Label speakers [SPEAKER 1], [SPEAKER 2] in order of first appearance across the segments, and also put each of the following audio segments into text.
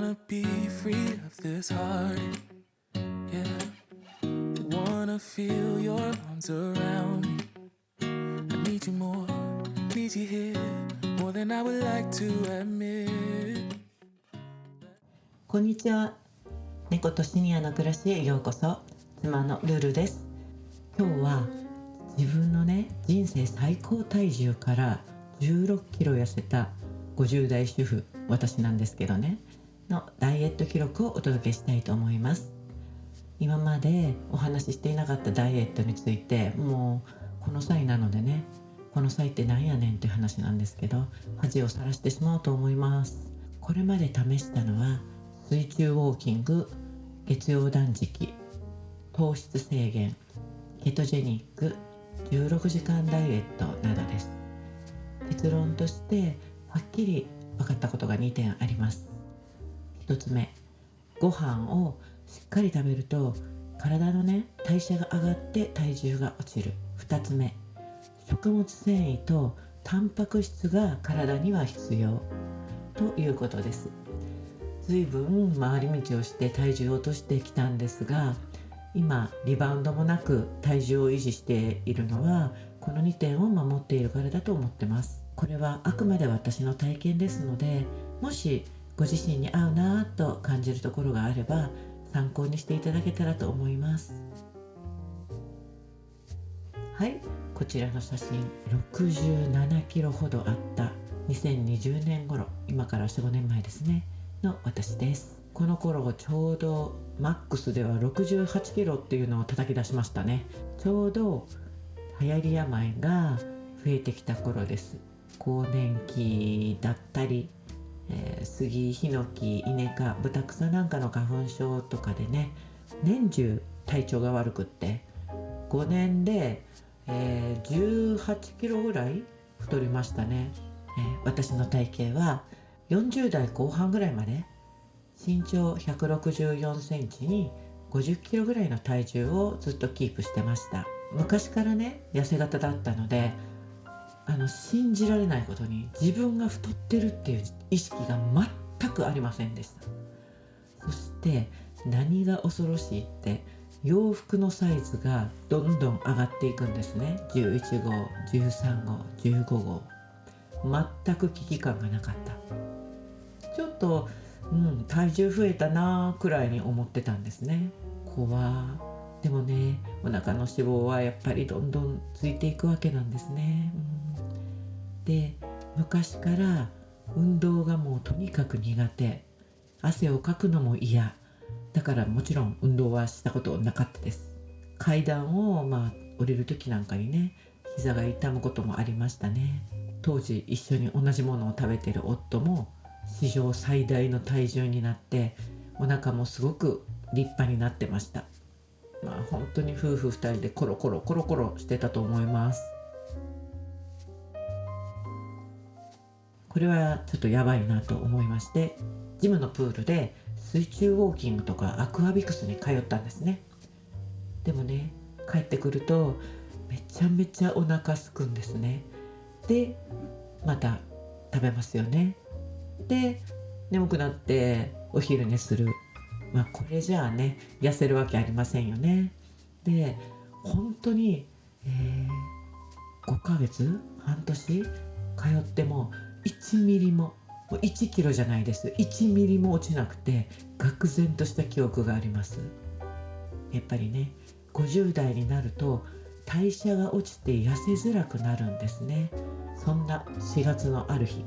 [SPEAKER 1] Wanna be free of this heart, yeah. Wanna feel your arms around me. I need you more, need you here, more than I would like to admit.
[SPEAKER 2] こんにちは。猫とシニアの暮らしへようこそ。妻のルルです。今日は自分の人生最高体重から16キロ痩せた50代主婦、私なんですけどのダイエット記録をお届けしたいと思います。今までお話ししていなかったダイエットについて、もうこの際なのでこの際ってなんやねんっていう話なんですけど、恥をさらしてしまおうと思います。これまで試したのは水中ウォーキング、月曜断食、糖質制限、ケトジェニック、16時間ダイエットなどです。結論としてはっきり分かったことが2点あります。1つ目、ご飯をしっかり食べると体の代謝が上がって体重が落ちる。2つ目、食物繊維とタンパク質が体には必要ということです。随分回り道をして体重を落としてきたんですが、今リバウンドもなく体重を維持しているのはこの2点を守っているからだと思ってます。これはあくまで私の体験ですので、もしご自身に合うなと感じるところがあれば参考にしていただけたらと思います。はい、こちらの写真、67キロほどあった2020年頃、今から 4,5 年前ですねの私です。この頃ちょうどマックスでは68キロっていうのを叩き出しましたね。ちょうど流行り病が増えてきた頃です。更年期だったり、杉、ヒノキ、イネ科、ブタクサなんかの花粉症とかで年中体調が悪くって5年で、18キロぐらい太りましたね。私の体型は40代後半ぐらいまで身長164センチに50キロぐらいの体重をずっとキープしてました。昔から痩せ型だったので、信じられないことに自分が太ってるっていう意識が全くありませんでした。そして何が恐ろしいって、洋服のサイズがどんどん上がっていくんですね。11号、13号、15号。全く危機感がなかった。ちょっと、体重増えたなくらいに思ってたんですね。でもお腹の脂肪はやっぱりどんどんついていくわけなんですね。で、昔から運動がもうとにかく苦手、汗をかくのも嫌だから、もちろん運動はしたことなかったです。階段を降りる時なんかに膝が痛むこともありましたね。当時一緒に同じものを食べている夫も史上最大の体重になってお腹もすごく立派になってました。本当に夫婦2人でコロコロしてたと思います。これはちょっとやばいなと思いまして、ジムのプールで水中ウォーキングとかアクアビクスに通ったんですね。でも帰ってくるとめちゃめちゃお腹すくんですね。でまた食べますよね。で眠くなってお昼寝する。これじゃあ痩せるわけありませんよね。で本当に、5ヶ月半年通っても1ミリも1キロじゃないです、1ミリも落ちなくて愕然とした記憶があります。やっぱり50代になると代謝が落ちて痩せづらくなるんですね。そんな4月のある日、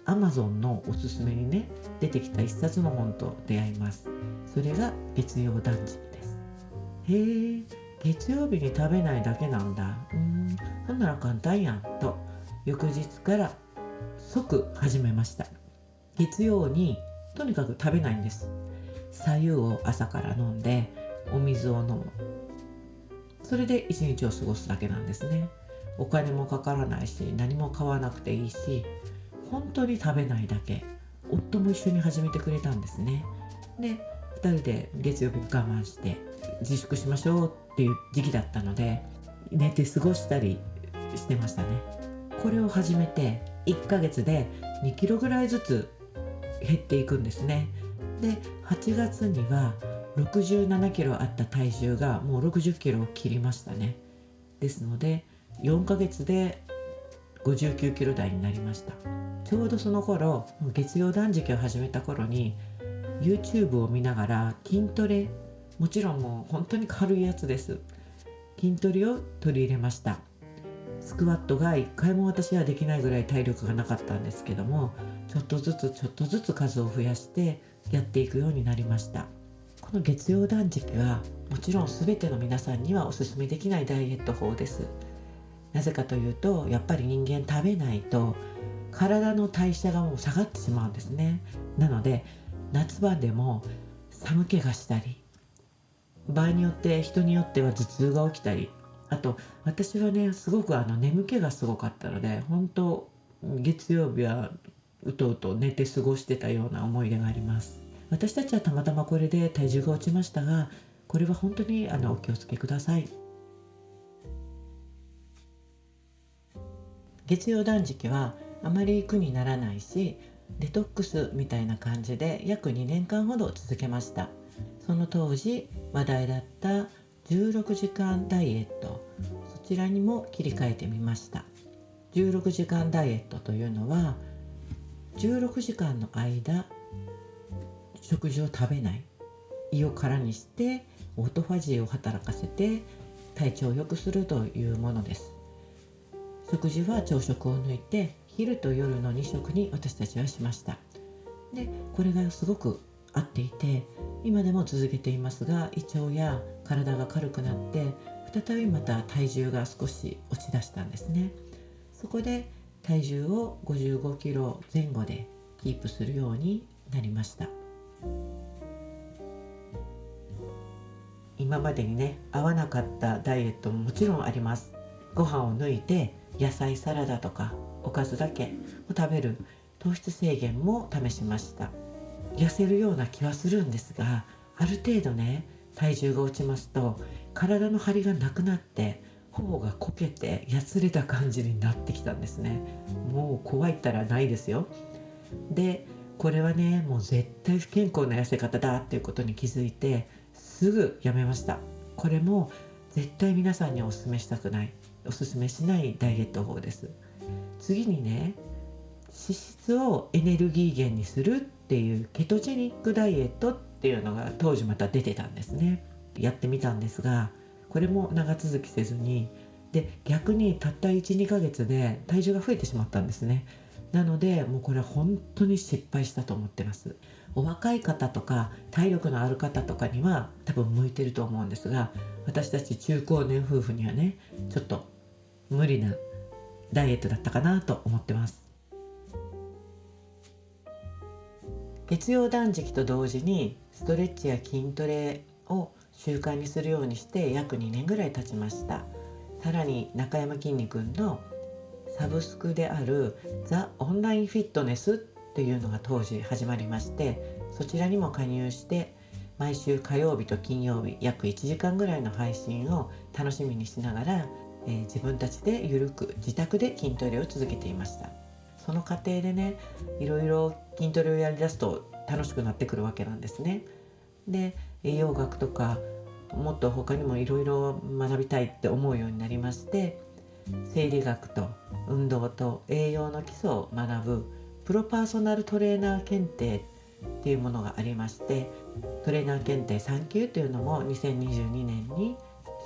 [SPEAKER 2] Amazon のおすすめに出てきた一冊の本と出会います。それが月曜断食です。へえ、月曜日に食べないだけなんだ。そんなら簡単やんと翌日から即始めました。月曜にとにかく食べないんです。白湯を朝から飲んでお水を飲む。それで一日を過ごすだけなんですね。お金もかからないし何も買わなくていいし、本当に食べないだけ。夫も一緒に始めてくれたんですね。で2人で月曜日我慢して自粛しましょうっていう時期だったので、寝て過ごしたりしてましたね。これを始めて1ヶ月で2キロぐらいずつ減っていくんですね。で8月には67キロあった体重がもう60キロを切りましたね。ですので4ヶ月で59キロ台になりました。ちょうどその頃、月曜断食を始めた頃に YouTube を見ながら筋トレ、もちろんもう本当に軽いやつです、筋トレを取り入れました。スクワットが1回も私はできないぐらい体力がなかったんですけども、ちょっとずつ数を増やしてやっていくようになりました。この月曜断食はもちろん全ての皆さんにはお勧めできないダイエット法です。なぜかというと、やっぱり人間食べないと体の代謝がもう下がってしまうんですね。なので夏場でも寒気がしたり、場合によって人によっては頭痛が起きたり、あと私はねすごく眠気がすごかったので、本当月曜日はうとうと寝て過ごしてたような思い出があります。私たちはたまたまこれで体重が落ちましたが、これは本当にお気をつけください。月曜断食はあまり苦にならないし、デトックスみたいな感じで約2年間ほど続けました。その当時話題だった16時間ダイエット、そちらにも切り替えてみました。16時間ダイエットというのは16時間の間食事を食べない、胃を空にしてオートファジーを働かせて体調を良くするというものです。食事は朝食を抜いて昼と夜の2食に私たちはしました。でこれがすごく合っていて、今でも続けていますが、胃腸や体が軽くなって再びまた体重が少し落ち出したんですね。そこで体重を55キロ前後でキープするようになりました。今までにね合わなかったダイエットももちろんあります。ご飯を抜いて野菜サラダとかおかずだけを食べる糖質制限も試しました。痩せるような気はするんですが、ある程度ね体重が落ちますと体の張りがなくなって頬がこけてやつれた感じになってきたんですね。もう怖いったらないですよ。でこれはねもう絶対不健康な痩せ方だっていうことに気づいてすぐやめました。これも絶対皆さんにお勧めしたくない、おすすめしないダイエット法です。次にね、脂質をエネルギー源にするっていうケトジェニックダイエットっていうのが当時また出てたんですね。やってみたんですが、これも長続きせずに、で逆にたった 1,2 ヶ月で体重が増えてしまったんですね。なのでもうこれは本当に失敗したと思ってます。お若い方とか体力のある方とかには多分向いてると思うんですが、私たち中高年夫婦にはねちょっと無理なダイエットだったかなと思ってます。月曜断食と同時にストレッチや筋トレを習慣にするようにして約2年ぐらい経ちました。さらに中山きんに君のサブスクであるザ・オンラインフィットネスっていうのが当時始まりまして、そちらにも加入して毎週火曜日と金曜日約1時間ぐらいの配信を楽しみにしながら、自分たちでゆるく自宅で筋トレを続けていました。その過程でねいろいろ筋トレをやりだすと楽しくなってくるわけなんですね。で栄養学とかもっと他にもいろいろ学びたいって思うようになりまして、生理学と運動と栄養の基礎を学ぶプロパーソナルトレーナー検定っていうものがありまして、トレーナー検定3級というのも2022年に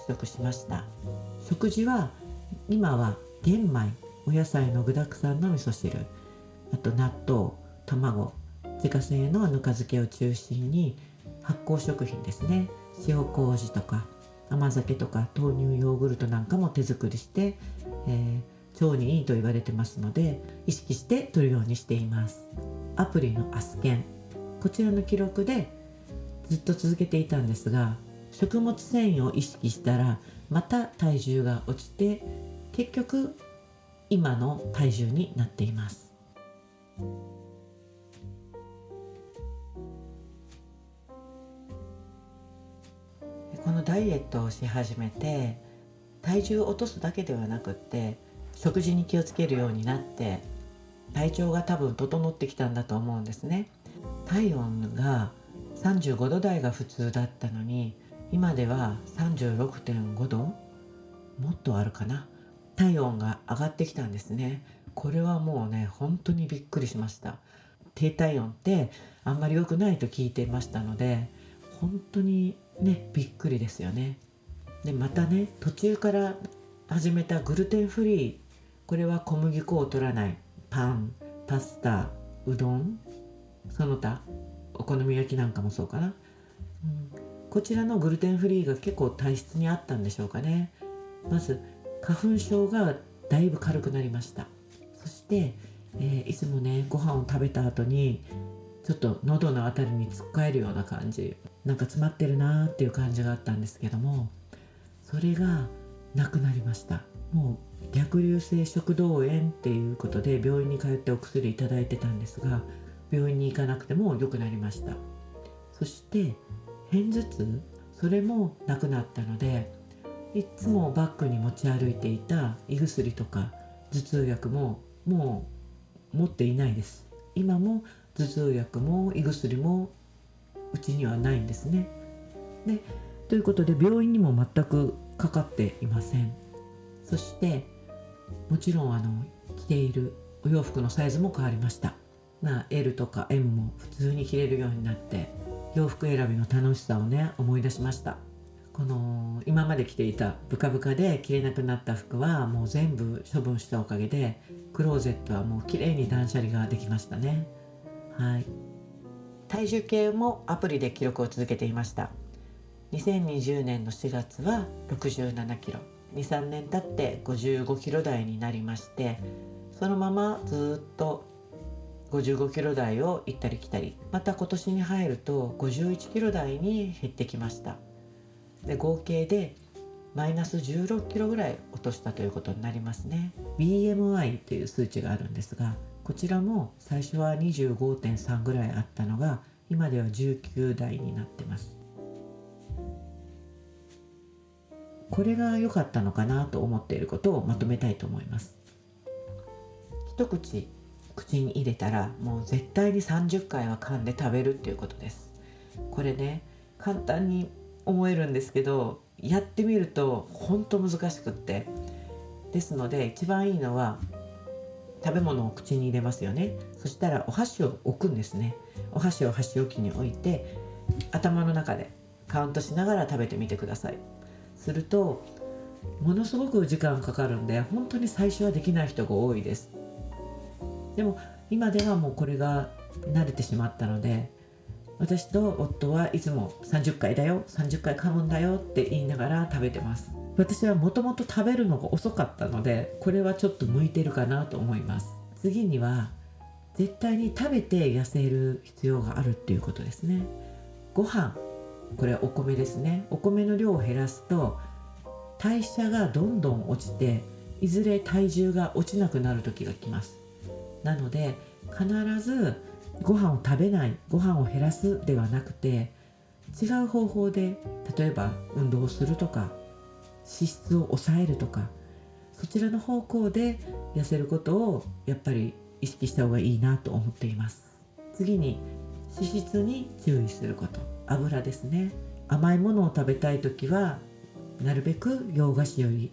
[SPEAKER 2] 取得しました。食事は今は玄米、お野菜の具沢山の味噌汁、あと納豆、卵、自家製のぬか漬けを中心に発酵食品ですね、塩麹とか甘酒とか豆乳ヨーグルトなんかも手作りして、腸にいいと言われてますので意識して摂るようにしています。アプリのアスケン、こちらの記録でずっと続けていたんですが、食物繊維を意識したらまた体重が落ちて結局今の体重になっています。このダイエットをし始めて体重を落とすだけではなくって食事に気をつけるようになって体調が多分整ってきたんだと思うんですね。体温が35度台が普通だったのに、今では 36.5 度もっとあるかな、体温が上がってきたんですね。これはもうね、本当にびっくりしました。低体温ってあんまり良くないと聞いていましたので、本当にね、びっくりですよね。でまたね、途中から始めたグルテンフリー、これは小麦粉を取らないパン、パスタ、うどん、その他お好み焼きなんかもそうかな、こちらのグルテンフリーが結構体質に合ったんでしょうかね。まず花粉症がだいぶ軽くなりました。そして、いつもね、ご飯を食べた後にちょっと喉のあたりにつっかえるような感じ、なんか詰まってるなーっていう感じがあったんですけども、それがなくなりました。もう逆流性食道炎っていうことで病院に通ってお薬いただいてたんですが、病院に行かなくても良くなりました。そして片頭痛、それもなくなったので、いつもバッグに持ち歩いていた胃薬とか頭痛薬ももう持っていないです。今も頭痛薬も胃薬もうちにはないんですね。でということで病院にも全くかかっていません。そしてもちろん着ているお洋服のサイズも変わりました。L とか M も普通に着れるようになって、洋服選びの楽しさをね、思い出しました。この今まで着ていたブカブカで着れなくなった服はもう全部処分したおかげで、クローゼットはもうきれいに断捨離ができましたね。はい。体重計もアプリで記録を続けていました。2020年の4月は67キロ、2、3年経って55キロ台になりまして、そのままずっと55キロ台を行ったり来たり、また今年に入ると51キロ台に減ってきました。で合計でマイナス16キロぐらい落としたということになりますね。 BMI という数値があるんですが、こちらも最初は 25.3 ぐらいあったのが今では19台になってます。これが良かったのかなと思っていることをまとめたいと思います。一口に入れたらもう絶対に30回は噛んで食べるっていうことです。これね、簡単に思えるんですけど、やってみると本当難しくって、ですので一番いいのは食べ物を口に入れますよね。そしたらお箸を置くんですね。お箸を箸置きに置いて頭の中でカウントしながら食べてみてください。するとものすごく時間かかるんで、本当に最初はできない人が多いです。でも今ではもうこれが慣れてしまったので、私と夫はいつも30回だよ、30回噛むんだよって言いながら食べてます。私はもともと食べるのが遅かったので、これはちょっと向いてるかなと思います。次には絶対に食べて痩せる必要があるっていうことですね。ご飯、これはお米ですね。お米の量を減らすと代謝がどんどん落ちて、いずれ体重が落ちなくなる時が来ます。なので必ずご飯を食べない、ご飯を減らすではなくて、違う方法で、例えば運動をするとか脂質を抑えるとか、そちらの方向で痩せることをやっぱり意識した方がいいなと思っています。次に脂質に注意すること、油ですね。甘いものを食べたいときはなるべく洋菓子より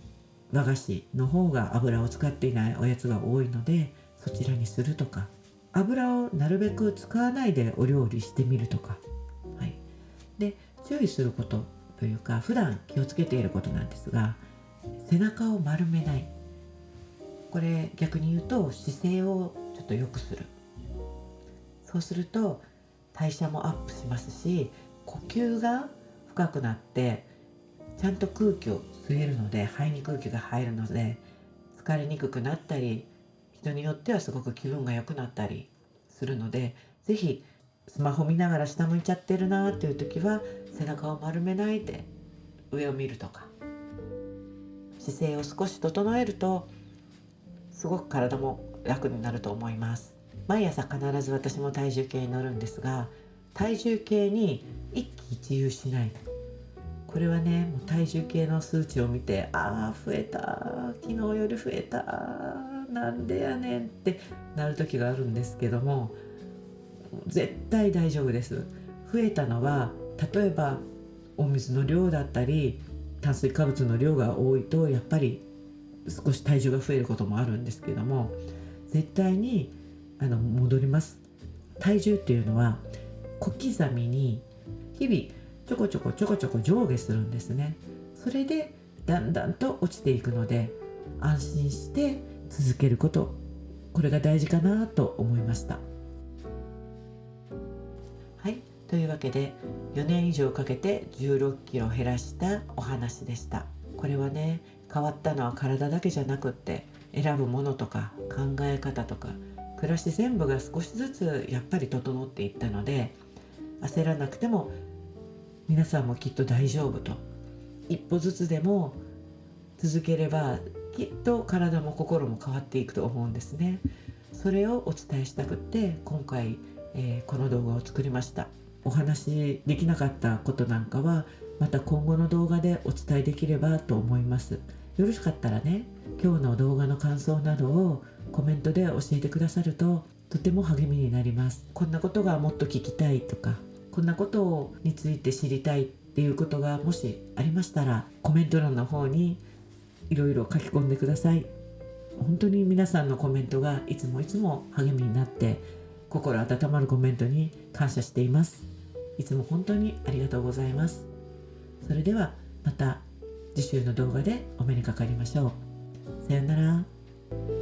[SPEAKER 2] 和菓子の方が油を使っていないおやつが多いので、そちらにするとか、油をなるべく使わないでお料理してみるとか、はい、で注意することというか普段気をつけていることなんですが、背中を丸めない。これ逆に言うと姿勢をちょっと良くする。そうすると代謝もアップしますし、呼吸が深くなってちゃんと空気を吸えるので、肺に空気が入るので疲れにくくなったり、人によってはすごく気分が良くなったりするので、ぜひスマホ見ながら下向いちゃってるなっていう時は背中を丸めないで上を見るとか、姿勢を少し整えるとすごく体も楽になると思います。毎朝必ず私も体重計に乗るんですが、体重計に一喜一憂しない。これはね、もう体重計の数値を見て、ああ増えた、昨日より増えた、なんでやねんってなる時があるんですけども、絶対大丈夫です。増えたのは、例えばお水の量だったり炭水化物の量が多いとやっぱり少し体重が増えることもあるんですけども、絶対に戻ります。体重っていうのは小刻みに日々ちょこちょこ上下するんですね。それでだんだんと落ちていくので、安心して続けること、これが大事かなと思いました。はい、というわけで4年以上かけて16キロ減らしたお話でした。これはね、変わったのは体だけじゃなくって、選ぶものとか考え方とか暮らし全部が少しずつやっぱり整っていったので、焦らなくても皆さんもきっと大丈夫と、一歩ずつでも続ければきっと体も心も変わっていくと思うんですね。それをお伝えしたくって今回、この動画を作りました。お話できなかったことなんかはまた今後の動画でお伝えできればと思います。よろしかったらね、今日の動画の感想などをコメントで教えてくださるととても励みになります。こんなことがもっと聞きたいとか、こんなことについて知りたいっていうことがもしありましたら、コメント欄の方にいろいろ書き込んでください。本当に皆さんのコメントがいつも励みになって、心温まるコメントに感謝しています。いつも本当にありがとうございます。それではまた次週の動画でお目にかかりましょう。さようなら。